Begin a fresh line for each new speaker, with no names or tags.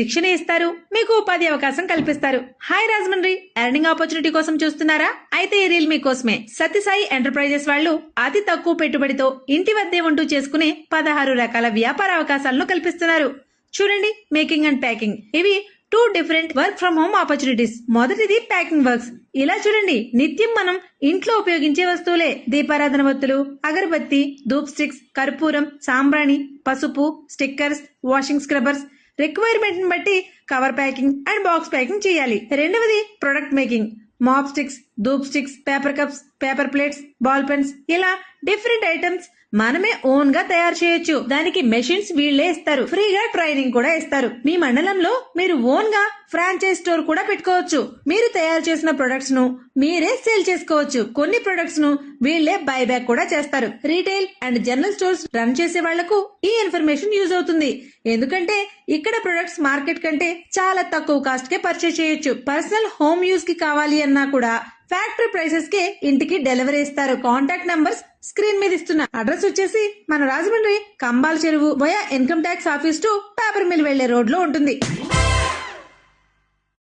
శిక్షణ ఇస్తారు, మీకు ఉపాధి అవకాశం కల్పిస్తారు. హాయ్ రాజమండ్రి, ఎర్నింగ్ ఆపర్చునిటీ కోసం చూస్తున్నారా? అయితే ఈ రీల్ మీకోసమే. సత్యసాయి ఎంటర్ప్రైజెస్ వాళ్ళు అతి తక్కువ పెట్టుబడితో ఇంటి వద్దే ఉంటూ చేసుకునే 16 రకాల వ్యాపార అవకాశాలను కల్పిస్తున్నారు. చూడండి, మేకింగ్ అండ్ ప్యాకింగ్. ఇవి 2 different work from home opportunities. మొదటిది ప్యాకింగ్ వర్క్స్. ఇలా చూడండి, నిత్యం మనం ఇంట్లో ఉపయోగించే వస్తువులే, దీపారాధన వత్తులు, అగరబత్తి, ధూప్ స్టిక్స్, కర్పూరం, సాంబ్రాణి, పసుపు, స్టిక్కర్స్, వాషింగ్ స్క్రబ్బర్స్, రిక్వైర్మెంట్ బట్టి cover packing and box packing చేయాలి. రెండవది product making. Mop sticks, dhoop sticks, paper cups, paper plates, ball pens, ఇలా డిఫరెంట్ ఐటమ్స్ మనమే ఓన్ గా తయారు చేయొచ్చు. దానికి మెషిన్స్ వీళ్లే ఇస్తారు, ఫ్రీగా ట్రైనింగ్ కూడా ఇస్తారు. మీ మండలంలో మీరు ఓన్ గా ఫ్రాంచైజ్ స్టోర్ కూడా పెట్టుకోవచ్చు. మీరు తయారు చేసిన ప్రొడక్ట్స్ ను మీరే సేల్ చేసుకోవచ్చు. కొన్ని ప్రొడక్ట్స్ ను వీళ్లే బైబ్యాక్ కూడా చేస్తారు. Retail and general stores run చేసే వాళ్లకు ఈ ఇన్ఫర్మేషన్ యూజ్ అవుతుంది. ఎందుకంటే ఇక్కడ ప్రొడక్ట్స్ మార్కెట్ కంటే చాలా తక్కువ కాస్ట్ కే పర్చేస్ చేయొచ్చు. పర్సనల్ హోమ్ యూజ్ కి కావాలి అన్నా కూడా ఫ్యాక్టరీ ప్రైసెస్ కే ఇంటికి డెలివరీ ఇస్తారు. కాంటాక్ట్ నంబర్స్ స్క్రీన్ మీద ఇస్తున్నా. అడ్రస్ వచ్చేసి మన Rajahmundry Kambala Cheruvu via income tax office to paper mill వెళ్లే రోడ్ లో ఉంటుంది.